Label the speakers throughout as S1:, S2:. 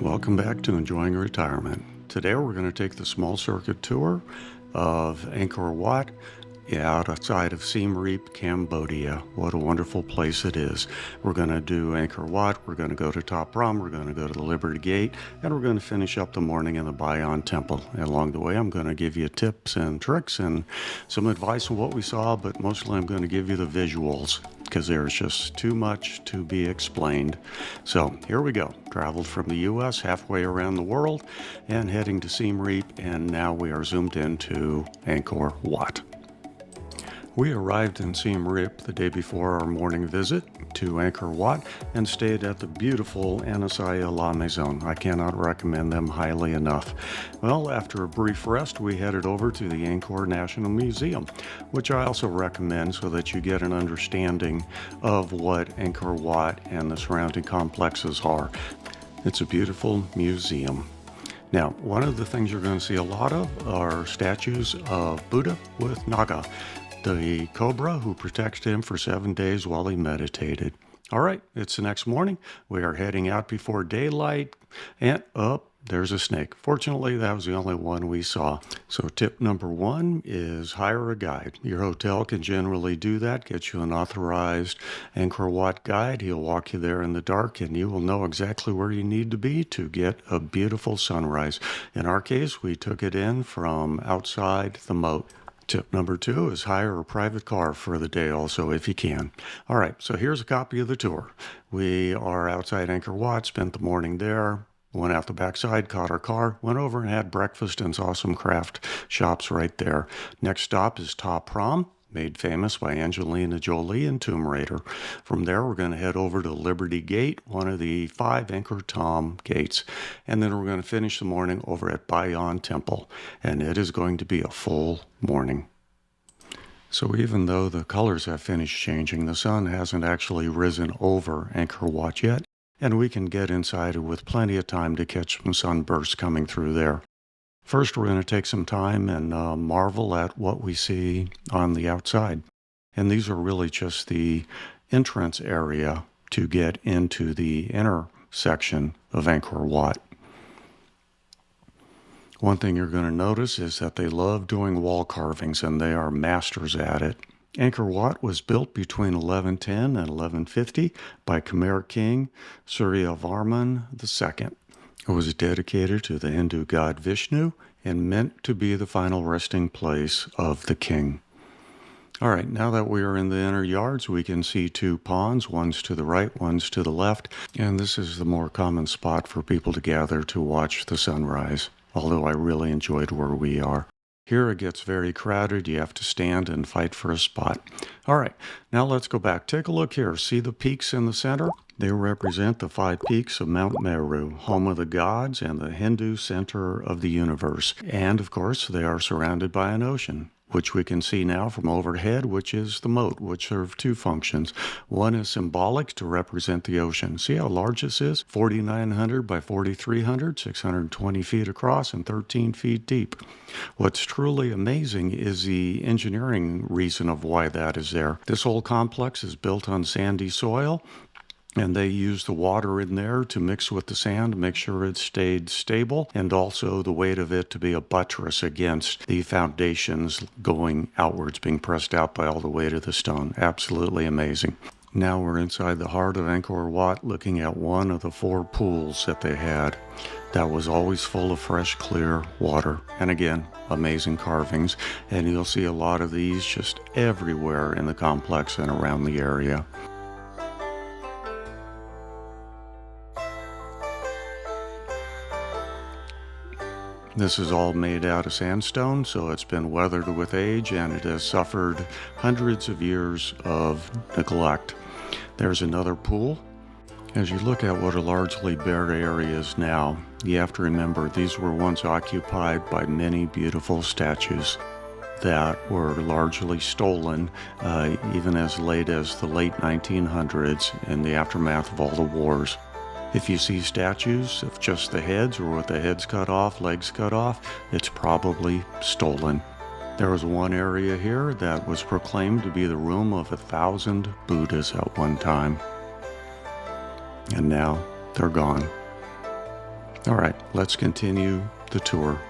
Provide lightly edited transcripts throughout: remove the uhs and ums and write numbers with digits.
S1: Welcome back to Enjoying Retirement. Today we're going to take the small circuit tour of Angkor Wat outside of Siem Reap, Cambodia. What a wonderful place it is. We're going to do Angkor Wat, we're going to go to Ta Prohm, we're going to go to the Liberty Gate, and we're going to finish up the morning in the Bayon Temple. And along the way I'm going to give you tips and tricks and some advice on what we saw, but mostly I'm going to give you the visuals, because there's just too much to be explained. So here we go. Traveled from the U.S. halfway around the world and heading to Siem Reap, and now we are zoomed into Angkor Wat. We arrived in Siem Reap the day before our morning visit to Angkor Wat and stayed at the beautiful Anasaya La Maison. I cannot recommend them highly enough. Well, after a brief rest, we headed over to the Angkor National Museum, which I also recommend so that you get an understanding of what Angkor Wat and the surrounding complexes are. It's a beautiful museum. Now, one of the things you're going to see a lot of are statues of Buddha with Naga, the cobra who protected him for 7 days while he meditated. All right, it's the next morning. We are heading out before daylight, and there's a snake. Fortunately, that was the only one we saw. So tip number one is hire a guide. Your hotel can generally do that, get you an authorized Angkor Wat guide. He'll walk you there in the dark, and you will know exactly where you need to be to get a beautiful sunrise. In our case, we took it in from outside the moat. Tip number two is hire a private car for the day also if you can. All right, so here's a copy of the tour. We are outside Angkor Wat, spent the morning there, went out the backside, caught our car, went over and had breakfast and saw some craft shops right there. Next stop is Ta Prohm, made famous by Angelina Jolie in Tomb Raider. From there, we're going to head over to Liberty Gate, one of the 5 Angkor Thom gates. And then we're going to finish the morning over at Bayon Temple. And it is going to be a full morning. So even though the colors have finished changing, the sun hasn't actually risen over Angkor Wat yet. And we can get inside with plenty of time to catch some sunbursts coming through there. First, we're going to take some time and marvel at what we see on the outside. And these are really just the entrance area to get into the inner section of Angkor Wat. One thing you're going to notice is that they love doing wall carvings, and they are masters at it. Angkor Wat was built between 1110 and 1150 by Khmer King Suryavarman II. It was dedicated to the Hindu god Vishnu and meant to be the final resting place of the king. All right, now that we are in the inner yards, we can see 2 ponds, one's to the right, one's to the left, and this is the more common spot for people to gather to watch the sunrise, although I really enjoyed where we are. Here it gets very crowded. You have to stand and fight for a spot. All right, now let's go back. Take a look here. See the peaks in the center? They represent the 5 peaks of Mount Meru, home of the gods and the Hindu center of the universe. And of course, they are surrounded by an ocean, which we can see now from overhead, which is the moat, which serve 2 functions. One is symbolic to represent the ocean. See how large this is? 4,900 by 4,300, 620 feet across and 13 feet deep. What's truly amazing is the engineering reason of why that is there. This whole complex is built on sandy soil, and they used the water in there to mix with the sand to make sure it stayed stable, and also the weight of it to be a buttress against the foundations going outwards, being pressed out by all the weight of the stone. Absolutely amazing. Now we're inside the heart of Angkor Wat, looking at one of the 4 pools that they had that was always full of fresh, clear water. And again, amazing carvings. And you'll see a lot of these just everywhere in the complex and around the area. This is all made out of sandstone, so it's been weathered with age, and it has suffered hundreds of years of neglect. There's another pool. As you look at what are largely bare areas now, you have to remember these were once occupied by many beautiful statues that were largely stolen even as late as the late 1900s in the aftermath of all the wars. If you see statues of just the heads or with the heads cut off, legs cut off, it's probably stolen. There was one area here that was proclaimed to be the room of 1,000 Buddhas at one time. And now they're gone. All right, let's continue the tour.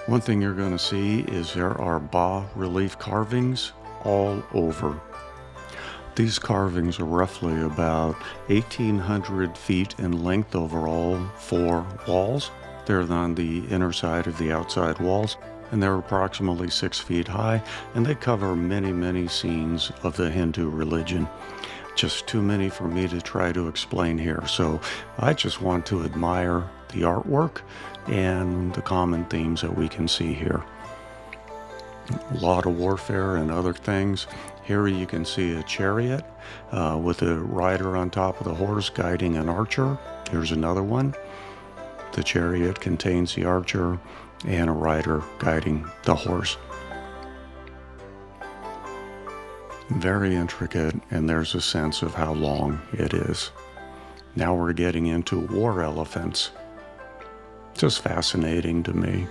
S1: One thing you're going to see is there are bas-relief carvings all over. These carvings are roughly about 1,800 feet in length over all 4 walls. They're on the inner side of the outside walls, and they're approximately 6 feet high, and they cover many, many scenes of the Hindu religion. Just too many for me to try to explain here, so I just want to admire the artwork and the common themes that we can see here. A lot of warfare and other things. Here you can see a chariot with a rider on top of the horse guiding an archer. Here's another one. The chariot contains the archer and a rider guiding the horse. Very intricate, and there's a sense of how long it is. Now we're getting into war elephants. Just fascinating to me.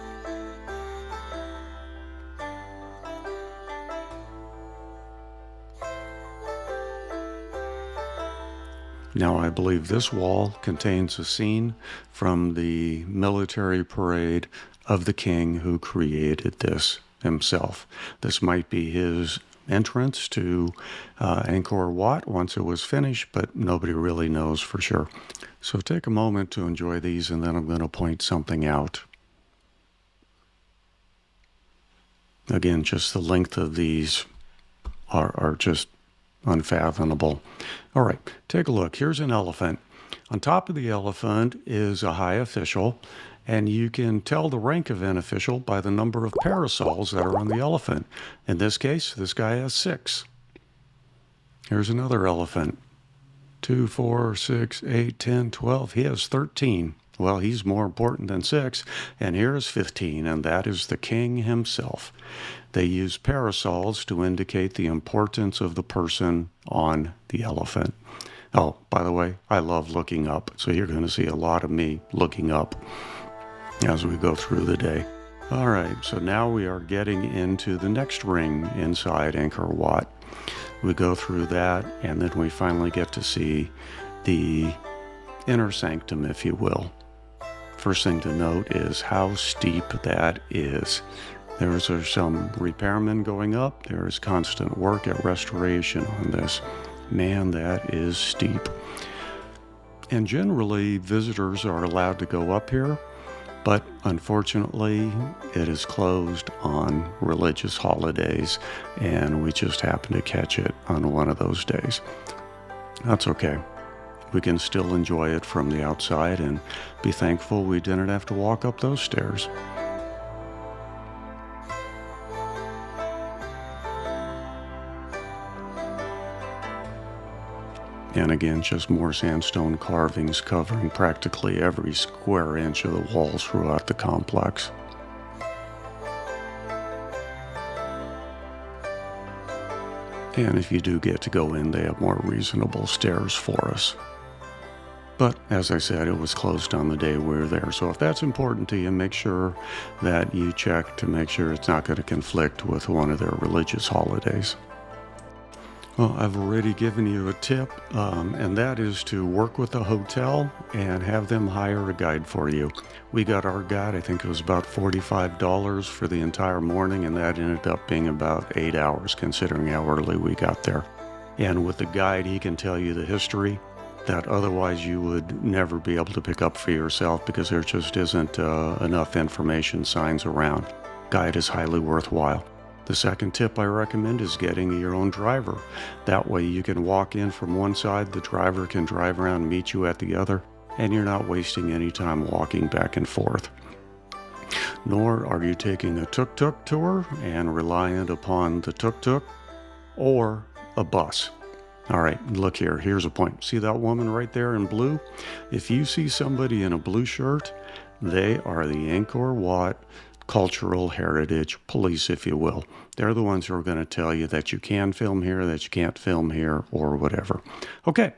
S1: Now, I believe this wall contains a scene from the military parade of the king who created this himself. This might be his entrance to Angkor Wat once it was finished, but nobody really knows for sure. So take a moment to enjoy these, and then I'm going to point something out. Again, just the length of these are just unfathomable. All right, take a look. Here's an elephant. On top of the elephant is a high official, and you can tell the rank of an official by the number of parasols that are on the elephant. In this case, this guy has 6. Here's another elephant. 2, 4, 6, 8, 10, 12. He has 13. Well, he's more important than 6. And here is 15, and that is the king himself. They use parasols to indicate the importance of the person on the elephant. Oh, by the way, I love looking up, so you're going to see a lot of me looking up as we go through the day. All right, so now we are getting into the next ring inside Angkor Wat. We go through that, and then we finally get to see the inner sanctum, if you will. First thing to note is how steep that is. There's some repairmen going up. There is constant work at restoration on this. Man, that is steep. And generally, visitors are allowed to go up here, but unfortunately, it is closed on religious holidays, and we just happen to catch it on one of those days. That's okay. We can still enjoy it from the outside and be thankful we didn't have to walk up those stairs. And again, just more sandstone carvings covering practically every square inch of the walls throughout the complex. And if you do get to go in, they have more reasonable stairs for us. But as I said, it was closed on the day we were there. So if that's important to you, make sure that you check to make sure it's not going to conflict with one of their religious holidays. Well, I've already given you a tip, and that is to work with a hotel and have them hire a guide for you. We got our guide, I think it was about $45 for the entire morning, and that ended up being about 8 hours considering how early we got there. And with the guide, he can tell you the history that otherwise you would never be able to pick up for yourself because there just isn't enough information signs around. Guide is highly worthwhile. The second tip I recommend is getting your own driver. That way you can walk in from one side, the driver can drive around and meet you at the other, and you're not wasting any time walking back and forth. Nor are you taking a tuk-tuk tour and reliant upon the tuk-tuk or a bus. All right, look here. Here's a point. See that woman right there in blue? If you see somebody in a blue shirt, they are the Angkor Wat Cultural Heritage Police, if you will. They're the ones who are going to tell you that you can film here, that you can't film here, or whatever. Okay,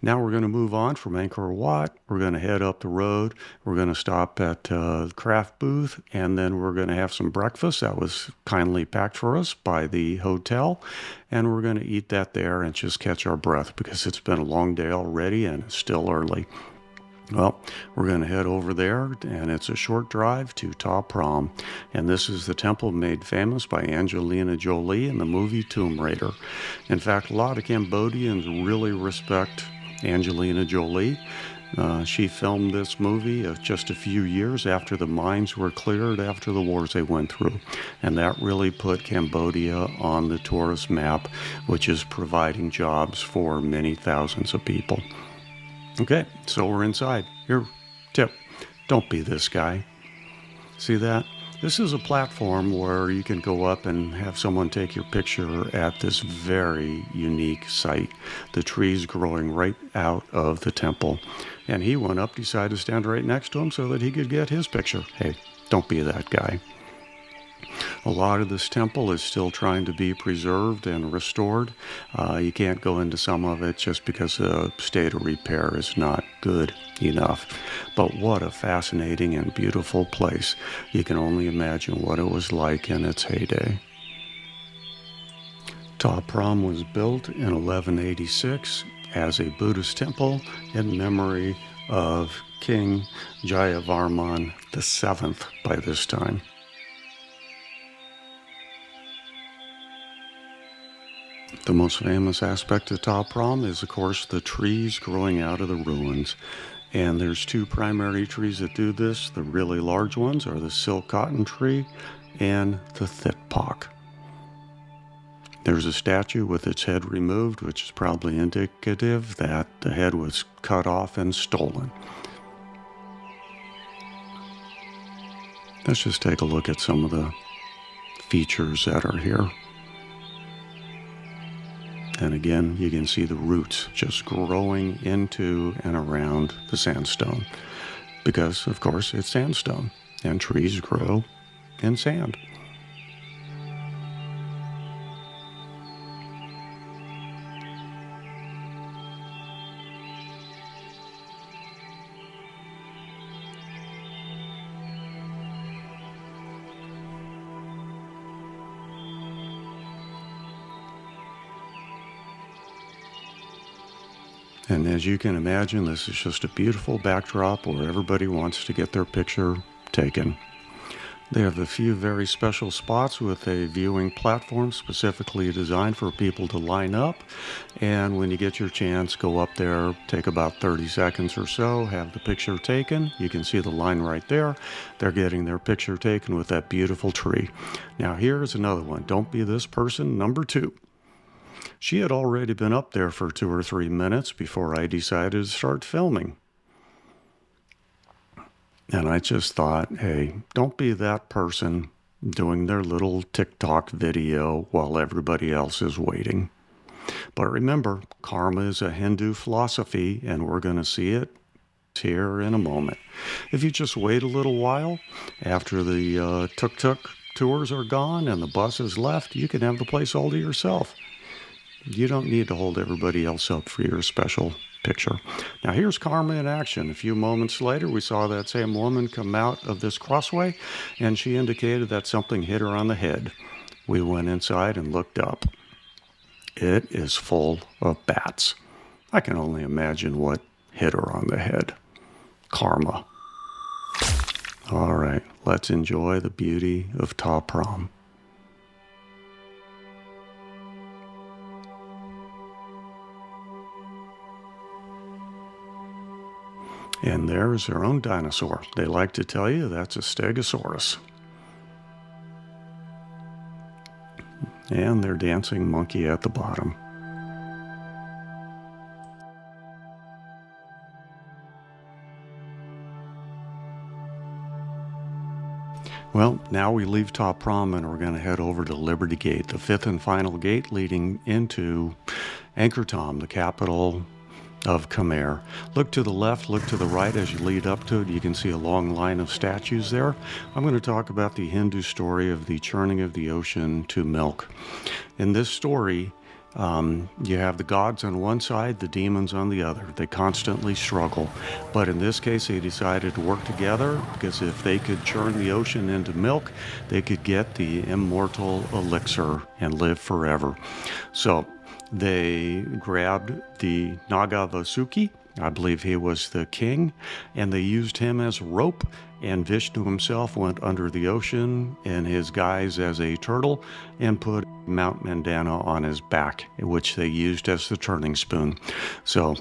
S1: now we're going to move on from Angkor Wat. We're going to head up the road. We're going to stop at the craft booth, and then we're going to have some breakfast that was kindly packed for us by the hotel. And we're going to eat that there and just catch our breath because it's been a long day already and it's still early. Well, we're going to head over there, and it's a short drive to Ta Prohm. And this is the temple made famous by Angelina Jolie in the movie Tomb Raider. In fact, a lot of Cambodians really respect Angelina Jolie. She filmed this movie just a few years after the mines were cleared after the wars they went through. And that really put Cambodia on the tourist map, which is providing jobs for many thousands of people. Okay, so we're inside. Here, tip, don't be this guy. See that? This is a platform where you can go up and have someone take your picture at this very unique site. The trees growing right out of the temple. And he went up, decided to stand right next to him so that he could get his picture. Hey, don't be that guy. A lot of this temple is still trying to be preserved and restored. You can't go into some of it just because the state of repair is not good enough. But what a fascinating and beautiful place. You can only imagine what it was like in its heyday. Ta Prohm was built in 1186 as a Buddhist temple in memory of King Jayavarman VII by this time. The most famous aspect of Ta Prohm is, of course, the trees growing out of the ruins. And there's two primary trees that do this. The really large ones are the silk cotton tree and the thitpak. There's a statue with its head removed, which is probably indicative that the head was cut off and stolen. Let's just take a look at some of the features that are here. And again, you can see the roots just growing into and around the sandstone. Because, of course, it's sandstone, and trees grow in sand. And as you can imagine, this is just a beautiful backdrop where everybody wants to get their picture taken. They have a few very special spots with a viewing platform specifically designed for people to line up. And when you get your chance, go up there, take about 30 seconds or so, have the picture taken. You can see the line right there. They're getting their picture taken with that beautiful tree. Now here's another one. Don't be this person, number 2. She had already been up there for 2 or 3 minutes before I decided to start filming. And I just thought, hey, don't be that person doing their little TikTok video while everybody else is waiting. But remember, karma is a Hindu philosophy, and we're going to see it here in a moment. If you just wait a little while after the tuk-tuk tours are gone and the bus is left, you can have the place all to yourself. You don't need to hold everybody else up for your special picture. Now here's karma in action. A few moments later, we saw that same woman come out of this crossway, and she indicated that something hit her on the head. We went inside and looked up. It is full of bats. I can only imagine what hit her on the head. Karma. All right, let's enjoy the beauty of Ta Prohm. And there's their own dinosaur. They like to tell you that's a Stegosaurus. And their dancing monkey at the bottom. Well, now we leave Ta Prohm and we're going to head over to Liberty Gate, the 5th and final gate leading into Angkor Wat, the capital of Khmer. Look to the left, look to the right as you lead up to it. You can see a long line of statues there. I'm going to talk about the Hindu story of the churning of the ocean to milk. In this story, you have the gods on one side, the demons on the other. They constantly struggle. But in this case, they decided to work together because if they could churn the ocean into milk, they could get the immortal elixir and live forever. So they grabbed the Naga Vasuki, I believe he was the king, and they used him as rope, and Vishnu himself went under the ocean in his guise as a turtle and put Mount Mandana on his back, which they used as the turning spoon. So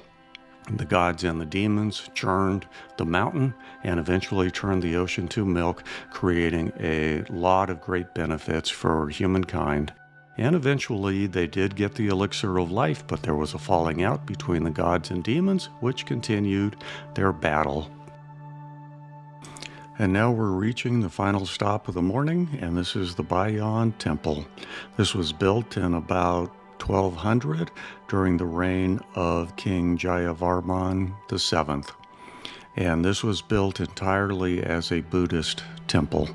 S1: the gods and the demons churned the mountain and eventually turned the ocean to milk, creating a lot of great benefits for humankind. And eventually they did get the elixir of life, but there was a falling out between the gods and demons, which continued their battle. And now we're reaching the final stop of the morning, and this is the Bayon Temple. This was built in about 1200 during the reign of King Jayavarman VII. And this was built entirely as a Buddhist temple.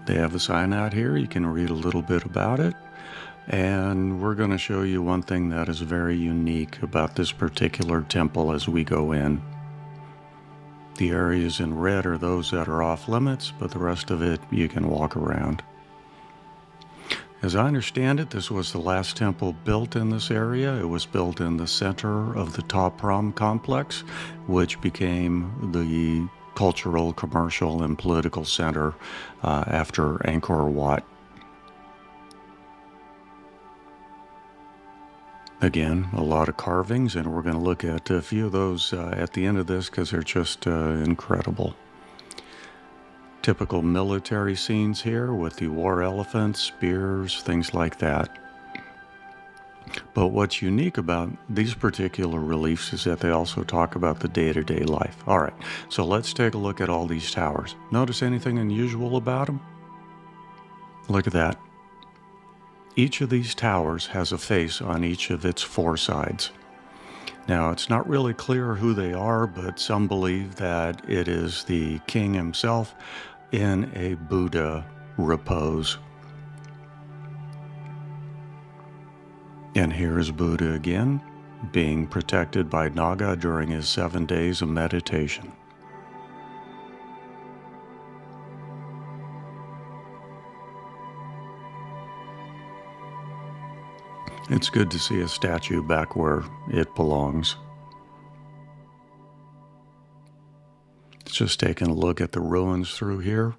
S1: They have a sign out here. You can read a little bit about it. And we're going to show you one thing that is very unique about this particular temple as we go in. The areas in red are those that are off limits, but the rest of it you can walk around. As I understand it, this was the last temple built in this area. It was built in the center of the Ta Prohm complex, which became the cultural, commercial, and political center after Angkor Wat. Again, a lot of carvings, and we're going to look at a few of those at the end of this because they're just incredible. Typical military scenes here with the war elephants, spears, things like that. But what's unique about these particular reliefs is that they also talk about the day-to-day life. All right, so let's take a look at all these towers. Notice anything unusual about them? Look at that. Each of these towers has a face on each of its four sides. Now, it's not really clear who they are, but some believe that it is the king himself in a Buddha repose. And here is Buddha again, being protected by Naga during his 7 days of meditation. It's good to see a statue back where it belongs. Just taking a look at the ruins through here.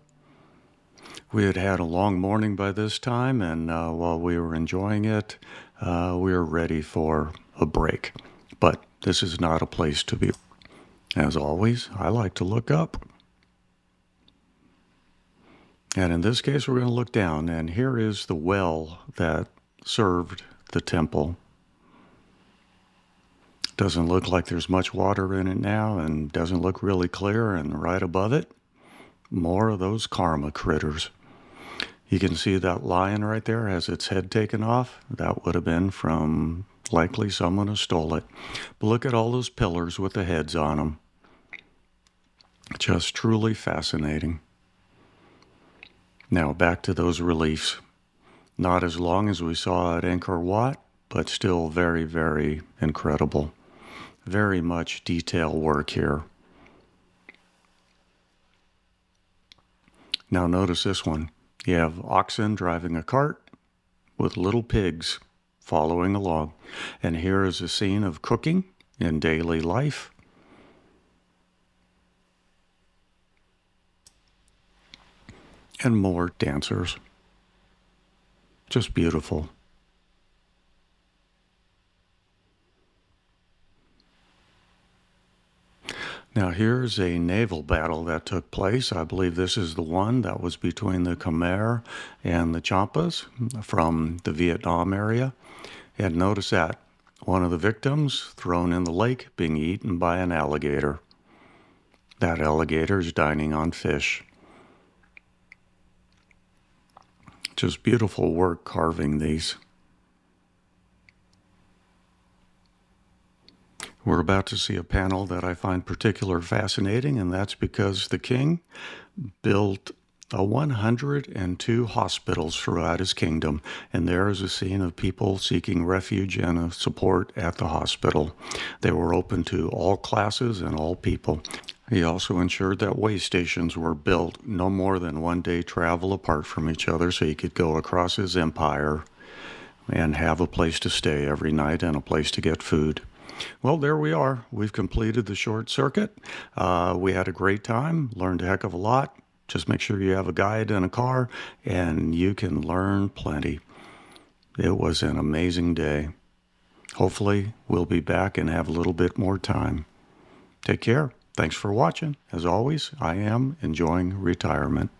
S1: We had had a long morning by this time, and while we were enjoying it, we were ready for a break. But this is not a place to be. As always, I like to look up. And in this case, we're going to look down, and here is the well that served the temple. Doesn't look like there's much water in it now, and doesn't look really clear, and right above it, more of those karma critters. You can see that lion right there has its head taken off. That would have been from likely someone who stole it. But look at all those pillars with the heads on them. Just truly fascinating. Now back to those reliefs. Not as long as we saw at Angkor Wat, but still very, very incredible. Very much detail work here. Now notice this one. You have oxen driving a cart with little pigs following along. And here is a scene of cooking in daily life. And more dancers. Just beautiful. Now here's a naval battle that took place. I believe this is the one that was between the Khmer and the Champas from the Vietnam area. And notice that one of the victims thrown in the lake being eaten by an alligator. That alligator is dining on fish. Just beautiful work carving these. We're about to see a panel that I find particularly fascinating, and that's because the king built 102 hospitals throughout his kingdom, and there is a scene of people seeking refuge and support at the hospital. They were open to all classes and all people. He also ensured that way stations were built no more than 1 day travel apart from each other so he could go across his empire and have a place to stay every night and a place to get food. Well, there we are. We've completed the short circuit. We had a great time, learned a heck of a lot. Just make sure you have a guide and a car, and you can learn plenty. It was an amazing day. Hopefully, we'll be back and have a little bit more time. Take care. Thanks for watching. As always, I am enjoying retirement.